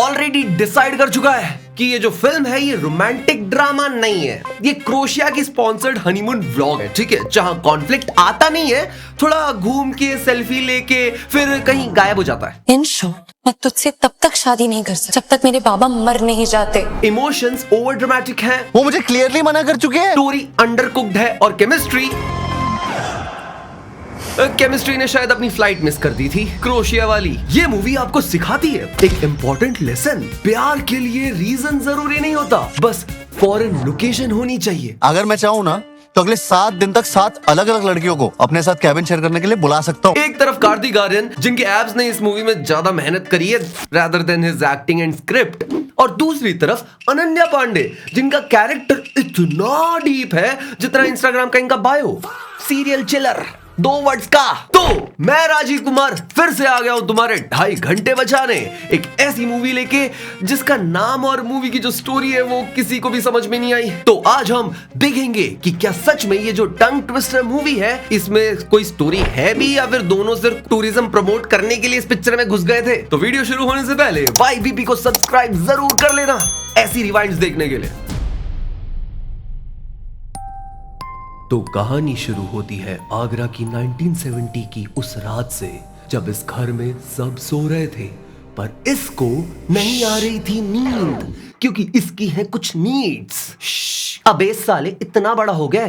Already decide कर चुका है कि ये जो फिल्म है ये रोमांटिक ड्रामा नहीं है, ये क्रोशिया की स्पॉन्सर्ड हनीमून व्लॉग है, ठीक है, जहां कॉन्फ्लिक्ट आता नहीं है, थोड़ा घूम के सेल्फी लेके फिर कहीं गायब हो जाता है। इन शॉर्ट, मैं तुझसे तब तक शादी नहीं कर सकता जब तक मेरे बाबा मर नहीं जाते। इमोशंस ओवर ड्रामेटिक हैं, वो मुझे क्लियरली मना कर चुके हैं। स्टोरी अंडरकुक्ड है और केमिस्ट्री ने शायद अपनी फ्लाइट मिस कर दी थी। क्रोशिया वाली ये मूवी आपको सिखाती है एक इम्पोर्टेंट लेसन, प्यार के लिए रीजन जरूरी नहीं होता, बस फॉरेन लोकेशन होनी चाहिए। अगर मैं चाहूँ ना तो अगले 7 दिन तक 7 अलग अलग लड़कियों को अपने साथ कैबिन शेयर करने के लिए बुला सकता हूँ। एक तरफ कार्तिक आर्यन जिनके एब्स ने इस मूवी में ज्यादा मेहनत करी है rather than his acting and script, और दूसरी तरफ अनन्या पांडे जिनका कैरेक्टर इतना डीप है जितना इंस्टाग्राम का इनका बायो। सीरियल चिलर 2 वर्ड्स का। तो मैं राजीव कुमार फिर से आ गया हूं तुम्हारे 2.5 घंटे बचाने, एक ऐसी मूवी लेके जिसका नाम और मूवी की जो स्टोरी है वो किसी को भी समझ में नहीं आई। तो आज हम देखेंगे कि क्या सच में ये जो टंग ट्विस्टर मूवी है इसमें कोई स्टोरी है भी या फिर दोनों सिर्फ टूरिज्म प्रमोट करने के लिए इस पिक्चर में घुस गए थे। तो वीडियो शुरू होने से पहले YBP को सब्सक्राइब जरूर कर लेना ऐसी रिवाइंड्स देखने के लिए। तो कहानी शुरू होती है आगरा की 1970 की उस रात से, जब इस घर में सब सो रहे थे पर इसको नहीं आ रही थी नींद, क्योंकि इसकी है कुछ नीड्स। अबे साले इतना बड़ा हो गया,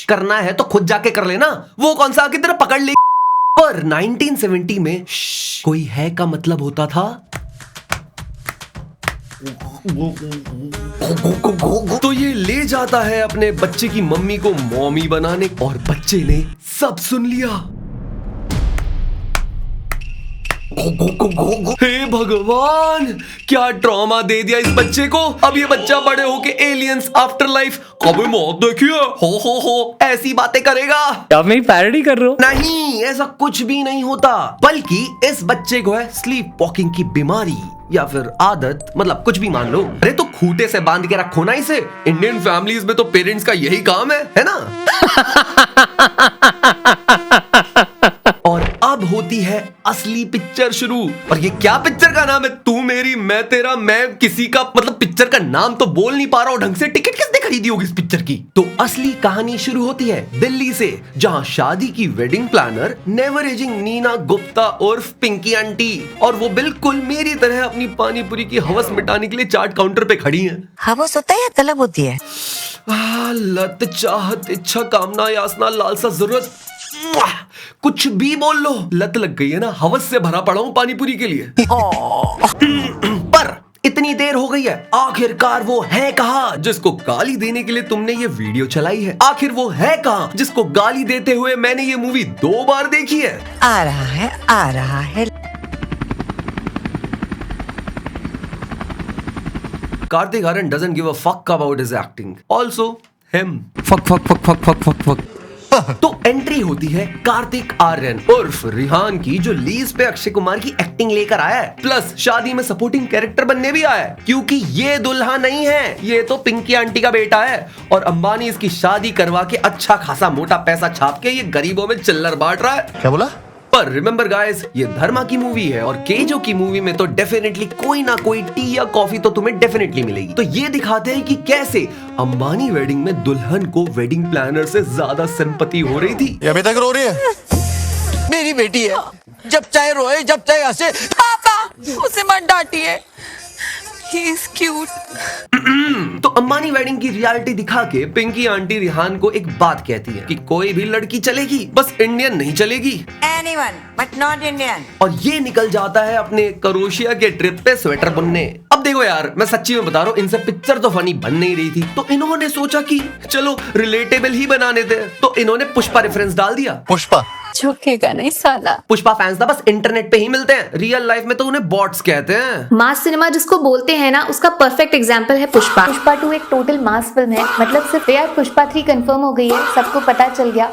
करना है तो खुद जाके कर लेना, वो कौन सा आके तेरा पकड़ ले। पर 1970 में कोई है का मतलब होता था तो ये ले जाता है अपने बच्चे की मम्मी को मॉमी बनाने, और बच्चे ने सब सुन लिया। हे भगवान, क्या ट्रॉमा दे दिया इस बच्चे को। अब ये बच्चा बड़े होके एलियंस आफ्टर लाइफ कभी मौत देखिए हो ऐसी बातें करेगा। आप मेरी पैरोडी कर रहे हो? नहीं, ऐसा कुछ भी नहीं होता, बल्कि इस बच्चे को है स्लीप वॉकिंग की बीमारी या फिर आदत, मतलब कुछ भी मान लो। अरे तो खूंटे से बांध के रखो ना इसे, इंडियन फैमिलीज में तो पेरेंट्स का यही काम है ना। और अब होती है असली पिक्चर शुरू, और ये क्या पिक्चर का नाम है? तू मेरी मैं तेरा मैं किसी का, मतलब पिक्चर का नाम तो बोल नहीं पा रहा हूं ढंग से। टिकट किसने खरीदी होगी इस पिक्चर की? तो असली कहानी शुरू होती है दिल्ली से, जहां शादी की wedding planner never ageing Neena Gupta उर्फ पिंकी आंटी, और वो बिल्कुल मेरी तरह अपनी पानीपुरी की हवस मिटाने के लिए चाट काउंटर पे खड़ी हैं। हवस होता है या तलब होती है? लत चाहत इच्छा कामना यासना लालसा जरूरत, कुछ भी बोल लो, लत लग गई है ना, हवस से भरा पड़ा हूं पानीपुरी के लिए। पर इतनी देर हो गई है, आखिरकार वो है कहाँ जिसको गाली देने के लिए तुमने ये वीडियो चलाई है? आखिर वो है कहाँ जिसको गाली देते हुए मैंने ये मूवी 2 बार देखी है? आ रहा है। Kartik Aaryan doesn't give a fuck about his acting. Also him. Fuck. तो एंट्री होती है कार्तिक आर्यन उर्फ रिहान की, जो लीज पे अक्षय कुमार की एक्टिंग लेकर आया है, प्लस शादी में सपोर्टिंग कैरेक्टर बनने भी आया है, क्योंकि ये दुल्हा नहीं है, ये तो पिंकी आंटी का बेटा है, और अंबानी इसकी शादी करवा के अच्छा खासा मोटा पैसा छाप के ये गरीबों में चिल्लर बांट रहा है। क्या बोला? पर रिमेंबर गाइस, ये धर्मा की मूवी है, और केजो की मूवी में तो डेफिनेटली कोई ना कोई टी या कॉफी तो तुम्हें डेफिनेटली मिलेगी। तो ये दिखाते हैं कि कैसे अंबानी वेडिंग में दुल्हन को वेडिंग प्लानर से ज्यादा सिंपैथी हो रही थी। ये अभी तक रो रही है। मेरी बेटी है, जब चाहे रोए जब चाहे हंसे। पापा, उसे मत डांटिए, he is cute। तो अंबानी वेडिंग की रियलिटी दिखा के पिंकी आंटी रिहान को एक बात कहती है कि कोई भी लड़की चलेगी, बस इंडियन नहीं चलेगी। Anyone, but not Indian। और ये निकल जाता है अपने क्रोशिया के ट्रिप पे स्वेटर बुनने। अब देखो यार, मैं सच्ची में बता रहा हूँ, इनसे पिक्चर तो फनी बन नहीं रही थी, तो इन्होंने सोचा कि चलो रिलेटेबल ही बनाने दे, तो इन्होंने पुष्पा रेफरेंस डाल दिया। पुष्पा झुकेगा नहीं साला। पुष्पा फैंस ना बस इंटरनेट पे ही मिलते हैं, रियल लाइफ में तो उन्हें बॉट्स कहते हैं। मास सिनेमा जिसको बोलते हैं ना, उसका परफेक्ट एग्जांपल है पुष्पा। पुष्पा 2 एक टोटल मास फिल्म है, मतलब सिर्फ यार पुष्पा 3 कंफर्म हो गई है, सबको पता चल गया।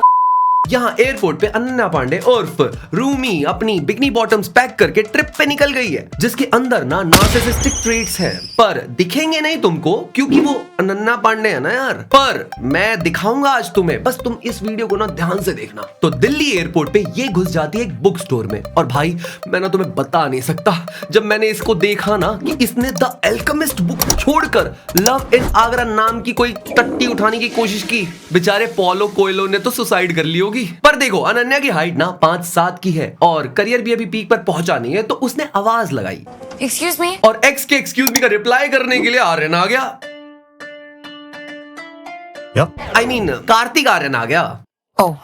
यहाँ एयरपोर्ट पे अनन्या पांडे उर्फ रूमी अपनी बिकनी बॉटम्स पैक करके ट्रिप पे निकल गई है, जिसके अंदर ना नार्सिसिस्टिक ट्रेट्स हैं, पर दिखेंगे नहीं तुमको क्योंकि वो अनन्या पांडे है ना यार। पर मैं दिखाऊंगा आज तुम्हें, बस तुम इस वीडियो को ना ध्यान से देखना। तो दिल्ली एयरपोर्ट पे ये घुस जाती है एक बुक स्टोर में, और भाई मैं ना तुम्हें बता नहीं सकता, जब मैंने इसको देखा ना कि इसने द एल्केमिस्ट बुक छोड़कर लव इन आगरा नाम की कोई टट्टी उठाने की कोशिश की, बेचारे पॉलो कोयलो ने तो सुसाइड कर ली होगी। पर देखो अनन्या की हाइट ना 5'7" की है और करियर भी अभी पीक पर पहुंचा नहीं है, तो उसने आवाज लगाई एक्सक्यूज मी, और एक्स के एक्सक्यूज मी का रिप्लाई करने के लिए आर्यन आ गया। आई मीन कार्तिक आर्यन आ गया, ओह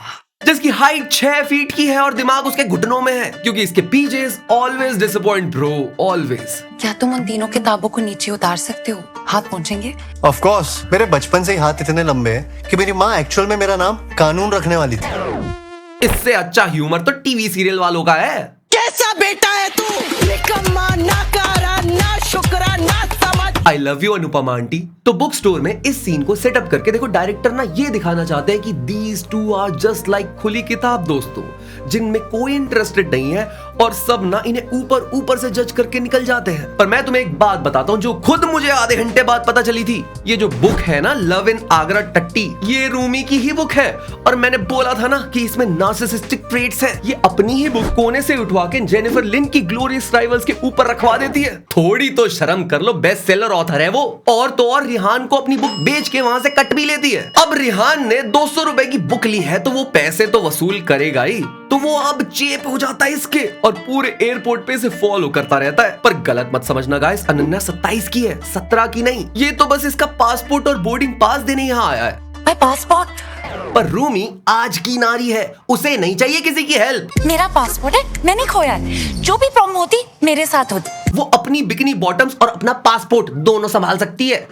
जिसकी हाइट 6 फीट की है और दिमाग उसके घुटनों में है, क्योंकि इसके PJs always disappoint bro, always. क्या तुम उन तीनों किताबों को नीचे उतार सकते हो? हाथ पहुंचेंगे? ऑफ कोर्स, मेरे बचपन से ही हाथ इतने लंबे हैं कि मेरी माँ एक्चुअल में मेरा नाम कानून रखने वाली थी। इससे अच्छा ह्यूमर तो टीवी सीरियल वालों का है। कैसा बेटा है तू, निकम्मा, नाकारा, ना शुक्रा, ना समझ। I love you Anupama aunty. तो बुक स्टोर में इस सीन को सेटअप करके देखो, डायरेक्टर ना ये दिखाना चाहते हैं कि these two are just like खुली किताब दोस्तों, जिनमें कोई इंटरेस्टेड नहीं है और सब ना इन्हें ऊपर ऊपर से जज करके निकल जाते हैं। पर मैं तुम्हें एक बात बताता हूँ जो खुद मुझे आधे घंटे बाद पता चली थी। ये जो बुक है ना लव इन आगरा टट्टी, ये रूमी की ही बुक है, और मैंने बोला था ना कि इसमें नार्सिसिस्टिक ट्रेट्स हैं। ये अपनी ही बुक कोने से उठवा के जेनिफर लिन की ग्लोरियस राइवल्स के ऊपर रखवा देती है। थोड़ी तो शर्म कर लो, बेस्ट सेलर ऑथर है वो। और तो और रिहान को अपनी बुक बेच के वहां से कट भी लेती है। अब रिहान ने 200 रुपए की बुक ली है तो वो पैसे तो वसूल करेगा ही, तो वो अब चेप हो जाता है इसके और पूरे एयरपोर्ट पे इसे फॉलो करता रहता है। पर गलत मत समझना गाइस, अनन्या 27 की है, 17 की नहीं। ये तो बस इसका पासपोर्ट और बोर्डिंग पास देने यहाँ आया है। My passport? पर रूमी आज की नारी है, उसे नहीं चाहिए किसी की हेल्प। मेरा पासपोर्ट है, मैंने खोया है। जो भी प्रॉब्लम होती मेरे साथ होती। वो अपनी बिकनी बॉटम्स और अपना पासपोर्ट दोनों संभाल सकती है।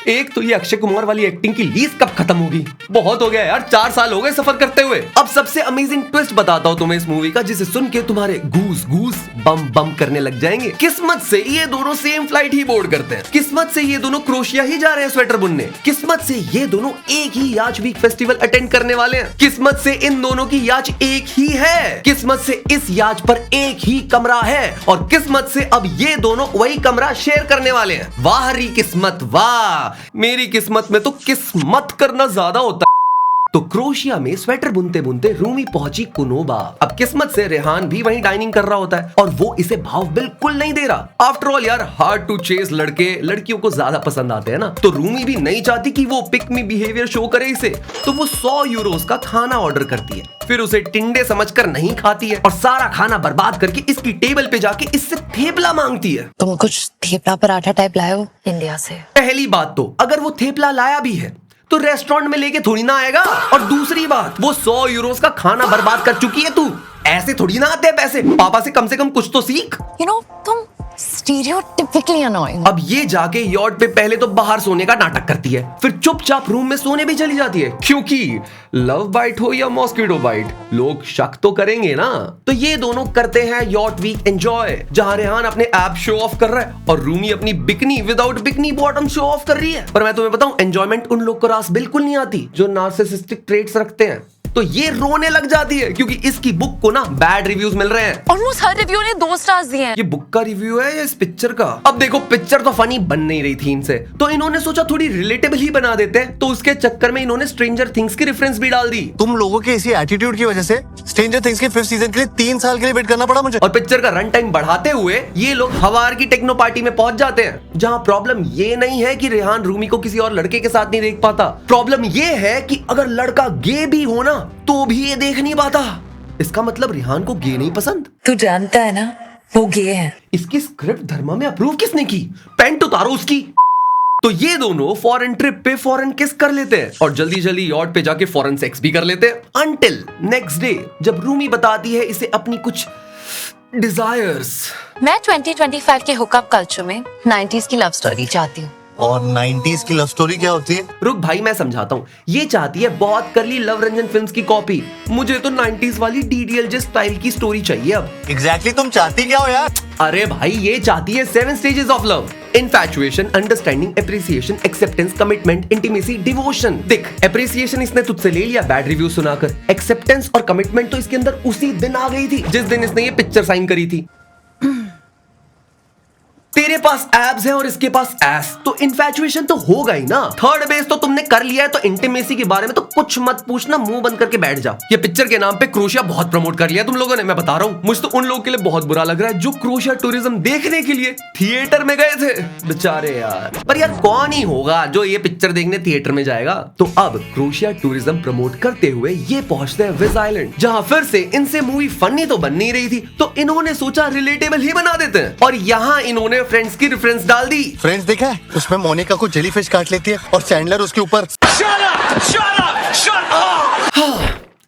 एक तो ये अक्षय कुमार वाली एक्टिंग की लीज कब खत्म होगी? बहुत हो गया यार, 4 साल हो गए सफर करते हुए। अब सबसे अमेजिंग ट्विस्ट बताता हूँ तुम्हें इस मूवी का, जिसे सुन के तुम्हारे गूस गूस बम बम करने लग जाएंगे। किस्मत से ये दोनों सेम फ्लाइट ही बोर्ड करते हैं। किस्मत से ये दोनों क्रोशिया ही जा रहे हैं स्वेटर बुनने। किस्मत से ये दोनों एक ही याच वीक फेस्टिवल अटेंड करने वाले हैं। किस्मत से इन दोनों की याच एक ही है। किस्मत से इस याच पर एक ही कमरा है, और किस्मत से अब ये दोनों वही कमरा शेयर करने वाले हैं। वाह री किस्मत वाह, मेरी किस्मत में तो किस्मत करना ज्यादा होता है। तो क्रोशिया में स्वेटर बुनते बुनते रूमी पहुंची कुनोबा। अब किस्मत से रेहान भी वहीं डाइनिंग कर रहा होता है और वो इसे भाव बिल्कुल नहीं दे रहा। आफ्टर ऑल यार, हार्ड टू चेस लड़के लड़कियों को ज्यादा पसंद आते हैं ना, तो रूमी भी नहीं चाहती कि वो पिक मी बिहेवियर शो करे इसे, तो वो 100 यूरोस का खाना ऑर्डर करती है। फिर उसे टिंडे समझकर नहीं खाती है और सारा खाना बर्बाद करके इसकी टेबल पे जाके इससे थेपला मांगती है। तुम कुछ थेपला पराठा टाइप लाए हो इंडिया से? पहली बात तो अगर वो थेपला लाया भी है तो रेस्टोरेंट में लेके थोड़ी ना आएगा, और दूसरी बात वो 100 यूरोस का खाना बर्बाद कर चुकी है। तू ऐसे थोड़ी ना आते हैं पैसे, पापा से कम कुछ तो सीख। यू नो तुम स्टीरियोटाइपिकली अनोइंग। अब ये जाके यॉट पे पहले तो बाहर सोने का नाटक करती है, फिर चुपचाप रूम में सोने भी चली जाती है, क्योंकि लव बाइट हो या मॉस्किटो बाइट, लोग शक तो करेंगे ना। तो ये दोनों करते हैं यॉट वीक एंजॉय, जहां रेहान अपने ऐप शो ऑफ कर रहा है और रूमी अपनी bikini without bikini bottom show off कर रही है। पर मैं तुम्हें बताऊं, एंजॉयमेंट उन लोग को रास बिल्कुल नहीं आती जो नार्सिसिस्टिक ट्रेट्स रखते हैं। तो ये रोने लग जाती है क्योंकि इसकी बुक को ना बैड रिव्यूज मिल रहे हैं। ऑलमोस्ट हर रिव्यू ने 2 स्टार्स दिए हैं। ये बुक का रिव्यू है या इस पिक्चर का? अब देखो, पिक्चर तो फनी बन नहीं रही थी इनसे, तो इन्होंने सोचा थोड़ी रिलेटेबल ही बना देते हैं, तो उसके चक्कर में इन्होंने स्ट्रेंजर थिंग्स की रेफरेंस भी डाल दी। तुम लोगों के इसी एटीट्यूड की वजह से स्ट्रेंजर थिंग्स के 5th सीजन के लिए 3 साल के लिए वेट करना पड़ा मुझे। और पिक्चर का रन टाइम बढ़ाते हुए ये लोग हवार की टेक्नो पार्टी में पहुंच जाते हैं, जहां प्रॉब्लम ये नहीं है कि रेहान रूमी को किसी और लड़के के साथ नहीं देख पाता। प्रॉब्लम ये है कि अगर लड़का गे भी हो ना तो भी ये देख नहीं पाता। इसका मतलब रेहान को गे नहीं पसंद। तू जानता है ना वो गे है। इसकी स्क्रिप्ट धर्मा में अप्रूव किसने की? पैंट उतारो उसकी। तो ये दोनों फॉरेन ट्रिप पे फॉरेन किस कर लेते हैं और जल्दी जल्दी यॉट पे जाके फॉरेन सेक्स भी कर लेते हैं, अंटिल नेक्स्ट डे जब रूमी बताती है इसे अपनी कुछ डिजायर्स। मैं 2025 के हुकअप कल्चर में 90s की लव स्टोरी चाहती हूँ। और 90s की लव स्टोरी क्या होती है? रुक भाई, मैं समझाता हूँ। ये चाहती है बहुत करली लव रंजन फिल्म्स की कॉपी। मुझे तो 90s वाली DDLJ स्टाइल की स्टोरी चाहिए अब। एग्जैक्टली तुम चाहती क्या हो यार? अरे भाई, ये चाहती है 7 stages of love. Infatuation, understanding, appreciation, acceptance, commitment, intimacy, devotion. देख, एप्रिसिएशन इसने तुझसे ले लिया बैड रिव्यू सुनाकर, एक्सेप्टेंस और कमिटमेंट तो इसके अंदर उसी दिन आ गई थी जिस दिन इसने ये पिक्चर साइन करी थी। तेरे पास एब्स है और इसके पास एस, तो इन्फैचुएशन तो होगा ही ना। थर्ड बेस तो तुमने कर लिया है, तो इंटीमेसी के बारे में तो कुछ मत पूछना, मुंह बंद करके बैठ जा। ये पिक्चर के नाम पे क्रोशिया बहुत प्रमोट कर लिया तुम लोगों ने, मैं बता रहा हूँ। मुझे तो उन लोगों के लिए बहुत बुरा लग रहा है जो क्रोशिया टूरिज्म देखने के लिए थिएटर में गए थे, बेचारे यार। पर यार कौन ही होगा जो ये पिक्चर देखने थिएटर में जाएगा। तो अब क्रोशिया टूरिज्म प्रमोट करते हुए ये पहुंचते हैं विज आइलैंड, जहां फिर से इनसे मूवी फनी तो बन नहीं रही थी, तो इन्होंने सोचा रिलेटेबल ही बना देते हैं, और यहाँ इन्होंने फ्रेंड्स की रेफरेंस डाल दी। फ्रेंड्स देखा है, उसमें मोनिका को जेलीफिश काट लेती है और सैंडलर उसके ऊपर।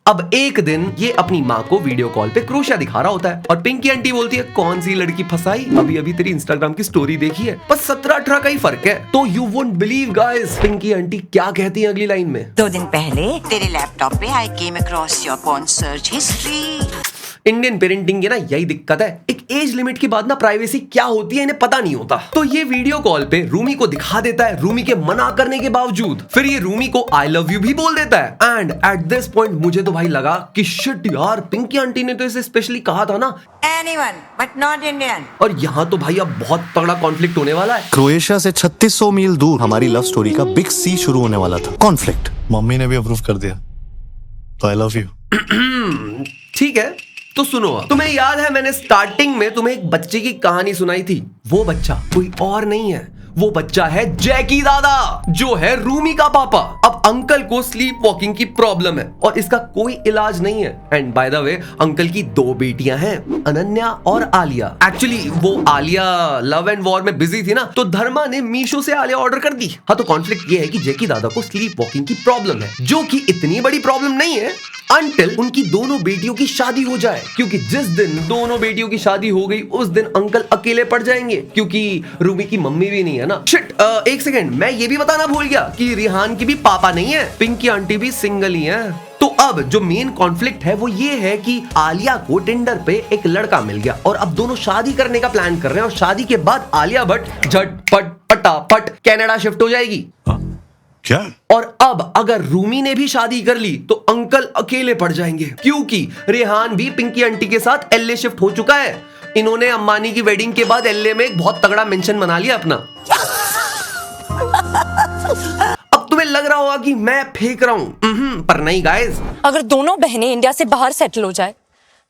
अब एक दिन ये अपनी माँ को वीडियो कॉल पे क्रोशिया दिखा रहा होता है, और पिंकी आंटी बोलती है, कौन सी लड़की फंसाई, अभी अभी तेरी इंस्टाग्राम की स्टोरी देखी है, बस 17-18 का ही फर्क है। तो you won't believe guys, Pinky aunty क्या कहती है अगली लाइन में। 2 दिन पहले तेरे लैपटॉप पे I came across your porn search history. Indian parenting की ना यही दिक्कत है, एक एज लिमिट के बाद ना प्राइवेसी क्या होती है इन्हें पता नहीं होता। तो ये वीडियो कॉल पे रूमी को दिखा देता है, रूमी के मना करने के बावजूद। फिर ये रूमी को आई लव यू भी बोल देता है। एंड एट दिस पॉइंट मुझे तो भाई लगा कि शिट यार, पिंकी आंटी ने तो इसे स्पेशली कहा था ना, एनीवन बट नॉट इंडियन। और यहाँ तो भाई अब बहुत तगड़ा कॉन्फ्लिक्ट होने वाला है। क्रोएशिया से 3600 मील दूर हमारी लव स्टोरी का बिग सी शुरू होने वाला था, कॉन्फ्लिक्ट। मम्मी ने भी अप्रूव कर दिया, तो आई लव यू। ठीक है, तो सुनो, तुम्हें याद है मैंने स्टार्टिंग में तुम्हें एक बच्चे की कहानी सुनाई थी। वो बच्चा कोई और नहीं है, वो बच्चा है जैकी दादा, जो है रूमी का पापा। अब अंकल को स्लीप वॉकिंग की प्रॉब्लम है और इसका कोई इलाज नहीं है। And by the way, uncle की 2 बेटियां हैं, अनन्या और आलिया। एक्चुअली वो आलिया लव एंड वॉर में बिजी थी ना, तो धर्मा ने मीशो से आलिया ऑर्डर कर दी। हाँ, तो कॉन्फ्लिक्ट ये है कि जैकी दादा को स्लीप वॉकिंग की प्रॉब्लम है, जो कि इतनी बड़ी प्रॉब्लम नहीं है अंटिल उनकी दोनों बेटियों की शादी हो जाए, क्योंकि जिस दिन दोनों बेटियों की शादी हो गई उस दिन अंकल अकेले पड़ जाएंगे, क्योंकि रूमी की मम्मी भी नहीं है ना। शिट, एक सेकेंड, मैं ये भी बताना भूल गया कि रिहान की भी पापा नहीं है, पिंकी आंटी भी सिंगल ही है। तो अब जो मेन कॉन्फ्लिक्ट है वो ये है कि आलिया को टिंडर पे एक लड़का मिल गया और अब दोनों शादी करने का प्लान कर रहे हैं, और शादी के बाद आलिया भट्ट झटपट पटापट कनाडा शिफ्ट हो जाएगी। क्या? और अब अगर रूमी ने भी शादी कर ली तो अंकल अकेले पड़ जाएंगे, क्योंकि रेहान भी पिंकी आंटी के साथ एलए शिफ्ट हो चुका है। इन्होंने अंबानी की वेडिंग के बाद एलए में एक बहुत तगड़ा मेंशन बना लिया अपना। अब तुम्हें लग रहा होगा कि मैं फेंक रहा हूं, पर नहीं गाइस। अगर दोनों बहनें इंडिया से बाहर सेटल हो जाए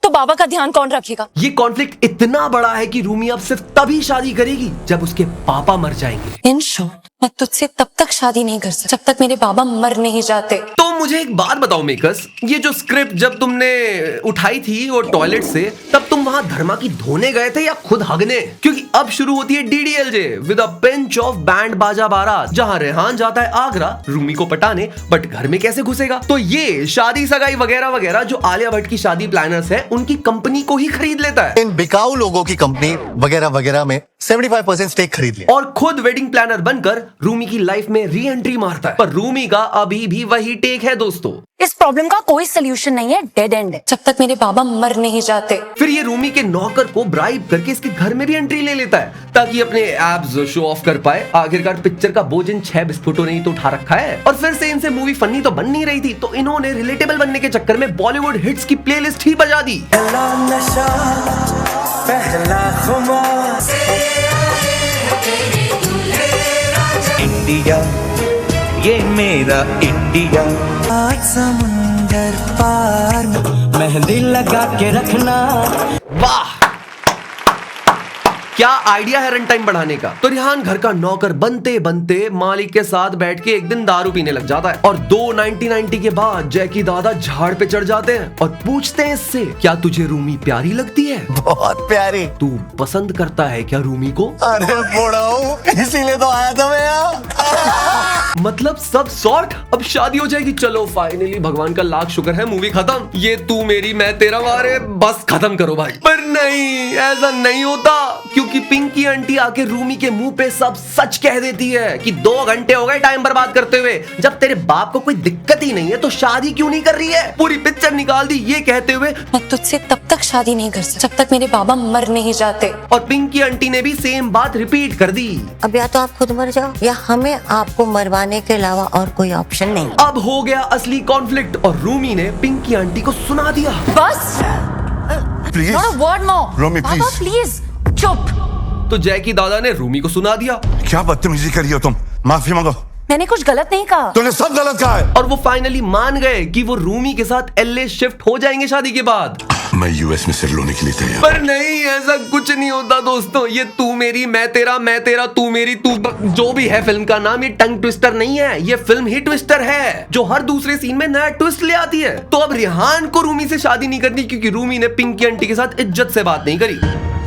तो बाबा का ध्यान कौन रखेगा? ये कॉन्फ्लिक्ट इतना बड़ा है कि रूमी अब सिर्फ तभी शादी करेगी जब उसके पापा मर जाएंगे। इन शॉर्ट, मैं तुझसे तब तक शादी नहीं कर सकती जब तक मेरे बाबा मर नहीं जाते। तो मुझे एक बात बताओ मेकर्स, ये जो स्क्रिप्ट जब तुमने उठाई थी वो टॉयलेट से, तब तुम वहां धर्मा की धोने गए थे या खुद हगने? क्योंकि अब शुरू होती है DDLJ with a pinch of band बाजा बारात, जहां रेहान जाता है आगरा रूमी को पटाने, बट घर में कैसे घुसेगा? तो ये शादी सगाई वगैरह वगैरह जो आलिया भट्ट की शादी प्लानर्स है उनकी कंपनी को ही खरीद लेता है। इन बिकाऊ लोगों की कंपनी वगैरह वगैरह में 75% स्टेक खरीद लिया और खुद वेडिंग प्लानर बनकर रूमी की लाइफ में री एंट्री मारता है। पर रूमी का अभी भी वही टेक है दोस्तों, इस प्रॉब्लम का कोई सोल्यूशन नहीं है, डेड एंड है जब तक मेरे बाबा मर नहीं जाते। फिर ये रूमी के नौकर को ब्राइब करके इसके घर में भी एंट्री ले लेता है ताकि अपने एब्स शो ऑफ कर पाए। आखिरकार पिक्चर का बोझ इन 6 बिस्कुटों ने ही तो उठा रखा है। और फिर से इनसे मूवी फनी तो बन नहीं रही थी, तो इन्होंने रिलेटेबल बनने के चक्कर में बॉलीवुड हिट्स की प्लेलिस्ट ही बजा दी। इंडिया ये मेरा इंडिया, आज समुंदर पार मेहंदी लगा के रखना। वाह, क्या आइडिया है रन टाइम बढ़ाने का। तो रेहान घर का नौकर बनते बनते मालिक के साथ बैठ के एक दिन दारू पीने लग जाता है, और 1990 के बाद जैकी दादा झाड़ पे चढ़ जाते हैं और पूछते हैं इससे, क्या तुझे रूमी प्यारी लगती है? बहुत प्यारी। तू पसंद करता है क्या रूमी को? अरे बुढ़ाऊ, इसीलिए तो आया था मैं यहाँ। मतलब सब सॉर्ट, अब शादी हो जाएगी। चलो फाइनली, भगवान का लाख शुक्र है, मूवी खत्म। ये तू मेरी मैं तेरा, वारे बस खत्म करो भाई। पर नहीं, ऐसा नहीं होता, क्योंकि पिंकी आंटी आके रूमी के मुंह पे सब सच कह देती है कि 2 घंटे हो गए टाइम बर्बाद करते हुए। जब तेरे बाप को कोई दिक्कत ही नहीं है तो शादी क्यों नहीं कर रही है? पूरी पिक्चर निकाल दी ये कहते हुए मैं तुझसे तब तक शादी नहीं कर सकती जब तक मेरे बाबा मर नहीं जाते। और पिंकी आंटी ने भी सेम बात रिपीट कर दी। अब या तो आप खुद मर जाओ या हमें आपको मरवाने के अलावा और कोई ऑप्शन नहीं। अब हो गया असली कॉन्फ्लिक्ट और रूमी ने पिंकी आंटी को सुना दिया। बस please not a word more। Romi, बाबा please। प्लीज चुप। तो जैकी दादा ने रूमी को सुना दिया क्या बदतमीजी करी हो तुम? माफी मांगो। मैंने कुछ गलत नहीं कहा। तूने सब गलत कहा है। और वो फाइनली मान गए कि वो रूमी के साथ एलए शिफ्ट हो जाएंगे शादी के बाद। मैं यूएस में सेटल होने के लिए तैयार। पर नहीं, ऐसा कुछ नहीं होता दोस्तों। ये तू मेरी मैं तेरा तू मेरी तू जो भी है फिल्म का नाम, ये टंग ट्विस्टर नहीं है, ये फिल्म ही ट्विस्टर है जो हर दूसरे सीन में नया ट्विस्ट ले आती है। तो अब रिहान को रूमी से शादी नहीं करनी क्योंकि रूमी ने पिंकी आंटी के साथ इज्जत से बात नहीं करी।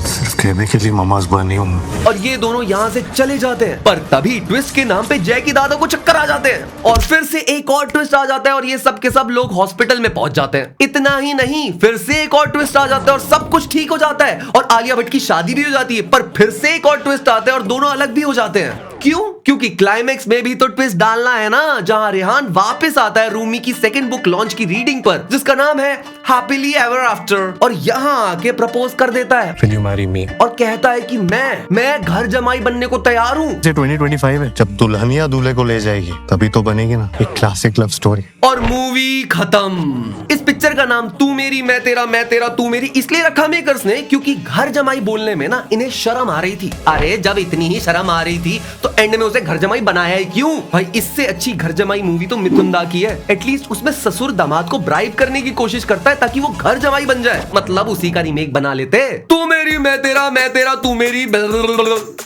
सिर्फ कहने के लिए ममाज बनी हूँ। और ये दोनों यहाँ से चले जाते हैं। पर तभी ट्विस्ट के नाम पे जैकी दादा को चक्कर आ जाते हैं और फिर से एक और ट्विस्ट आ जाता है और ये सब के सब लोग हॉस्पिटल में पहुंच जाते हैं। इतना ही नहीं, फिर से एक और ट्विस्ट आ जाता है और सब कुछ ठीक हो जाता है और आलिया भट्ट की शादी भी हो जाती है। पर फिर से एक और ट्विस्ट आता है और दोनों अलग भी हो जाते हैं। क्यों? क्योंकि क्लाइमेक्स में भी तो ट्विस्ट डालना है ना, जहां रेहान वापस आता है रूमी की सेकंड बुक लॉन्च की रीडिंग पर जिसका नाम है हैप्पीली एवर आफ्टर, और यहाँ आके प्रपोज कर देता है। Will you marry me? और कहता है कि मैं घर जमाई बनने को तैयार हूँ। 2025 है, जब दुल्हनिया दूल्हे को ले जाएगी तभी तो बनेगी ना एक क्लासिक लव स्टोरी। और मूवी खत्म। इस पिक्चर का नाम तू मेरी मैं तेरा तू मेरी इसलिए रखा मेकर्स ने क्योंकि घर जमाई बोलने में ना इन्हें शर्म आ रही थी। अरे जब इतनी ही शर्म आ रही थी तो एंड में उसे घर जमाई बनाया है क्यों? भाई इससे अच्छी घर जमाई मूवी तो मिथुन दा की है। एटलीस्ट उसमें ससुर दामाद को ब्राइब करने की कोशिश करता है ताकि वो घर जमाई बन जाए। मतलब उसी का रीमेक बना लेते। तू मेरी मैं तेरा तू मेरी।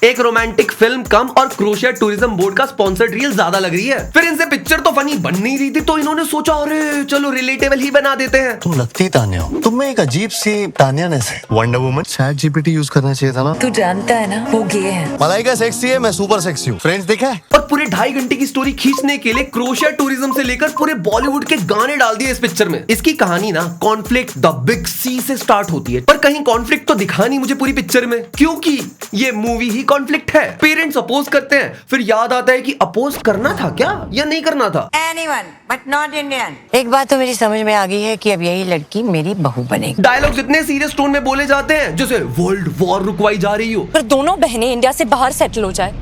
एक रोमांटिक फिल्म कम और क्रोशिया टूरिज्म बोर्ड का स्पॉन्सर्ड रील ज्यादा लग रही है। फिर इनसे पिक्चर तो फनी बन नहीं रही थी तो इन्होंने सोचा अरे चलो रिलेटेबल ही बना देते हैं। तुम लगती तान्या हो। तुम में एक अजीब सी तान्यानेस है। Wonder woman chat GPT use करना चाहिए था ना। तू जानता है ना वो गे है। मलाइका सेक्सी है, मैं सुपर सेक्सी हूँ। फ्रेंड्स देखा है? और पूरे 2.5 घंटे की स्टोरी खींचने के लिए क्रोशिया टूरिज्म से लेकर पूरे बॉलीवुड के गाने डाल दिए इस पिक्चर में। इसकी कहानी ना कॉन्फ्लिक्ट द बिग सी से स्टार्ट होती है, पर कहीं कॉन्फ्लिक्ट तो दिखा नहीं मुझे पूरी पिक्चर में, क्योंकि ये मूवी ही कॉन्फ्लिक्ट है। पेरेंट्स अपोज करते हैं, फिर याद आता है कि अपोज करना था क्या या नहीं करना था। Anyone but not Indian. एक बात तो मेरी समझ में आ गई है कि अब यही लड़की मेरी बहू बनेगी। डायलॉग्स इतने सीरियस टोन में बोले जाते हैं जैसे वर्ल्ड वॉर रुकवाई जा रही हो। पर दोनों बहनें इंडिया से बाहर सेटल हो जाए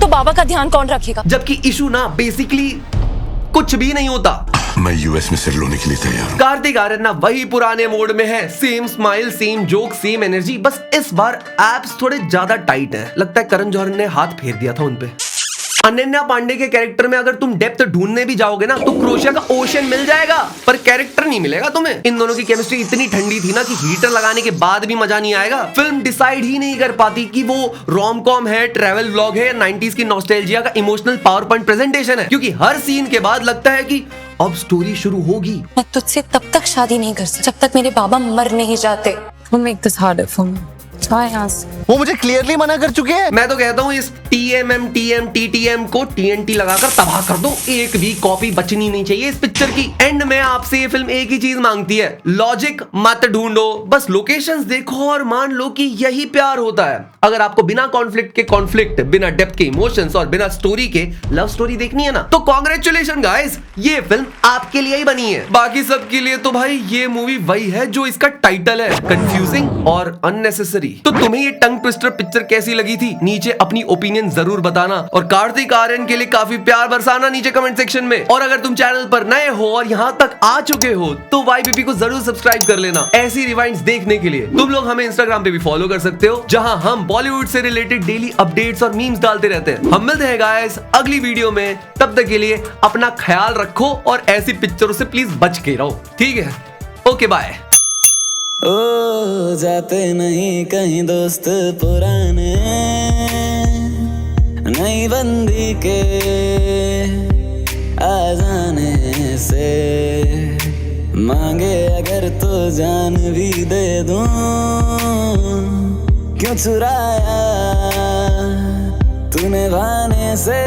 तो बाबा का ध्यान कौन रखेगा? जबकि इशू ना बेसिकली कुछ भी नहीं होता। मैं यूएस में सेटल होने के लिए तैयार हूँ। कार्तिक आर्यन ना वही पुराने मोड में है। Same smile, same joke, same energy. बस इस बार एप्स थोड़े ज्यादा टाइट हैं। लगता है करण जौहर ने हाथ फेर दिया था उनपे। अनन्या पांडे के कैरेक्टर में अगर तुम डेप्थ ढूंढने भी जाओगे ना तो क्रोशिया का ओशन मिल जाएगा, पर कैरेक्टर नहीं मिलेगा तुम्हें। इन दोनों की केमिस्ट्री इतनी ठंडी थी ना कि हीटर लगाने के बाद भी मजा नहीं आएगा। फिल्म डिसाइड ही नहीं कर पाती कि वो रोम कॉम है, ट्रैवल व्लॉग है या 90s की नॉस्टैल्जिया का इमोशनल पावर पॉइंट प्रेजेंटेशन है, क्योंकि हर सीन के बाद लगता है कि अब स्टोरी शुरू होगी। मैं तुझसे तब तक शादी नहीं कर सकती जब तक मेरे बाबा मर नहीं जाते। Make this harder for me. वो मुझे क्लियरली मना कर चुके हैं। मैं तो कहता हूँ इस TMM TM TTM को TNT लगाकर तबाह कर दो। एक भी कॉपी बचनी नहीं चाहिए इस पिक्चर की। एंड में आपसे ये फिल्म एक ही चीज मांगती है, लॉजिक मत ढूंढो, बस लोकेशंस देखो और मान लो कि यही प्यार होता है। अगर आपको बिना कॉन्फ्लिक्ट के कॉन्फ्लिक्ट, बिना डेप्थ के इमोशंस और बिना स्टोरी के लव स्टोरी देखनी है ना तो कांग्रेचुलेशन गाइस, ये फिल्म आपके लिए ही बनी है। बाकी सबके लिए तो भाई ये मूवी वही है जो इसका टाइटल है, कंफ्यूजिंग और अननेसेसरी। तो तुम्हें ये टंग ट्विस्टर पिक्चर कैसी लगी थी नीचे अपनी ओपिनियन जरूर बताना और कार्तिक आर्यन के लिए काफी प्यार बरसाना नीचे कमेंट सेक्शन में। और अगर तुम चैनल पर नए हो और यहाँ तक आ चुके हो तो YPP को जरूर सब्सक्राइब कर लेना ऐसी रिवाइंड्स देखने के लिए। तुम लोग हमें इंस्टाग्राम पे भी फॉलो कर सकते हो जहां हम बॉलीवुड से रिलेटेड डेली अपडेट्स और मीम्स डालते रहते हैं। हम मिलते हैं गाइस अगली वीडियो में, तब तक के लिए अपना ख्याल रखो और ऐसी पिक्चरों से प्लीज बच के रहो, ठीक है? Okay bye. ओ जाते नहीं कहीं दोस्त पुराने, नई बंदी के आ जाने से, मांगे अगर तो जान भी दे दूं, क्यों चुराया तूने भाने से।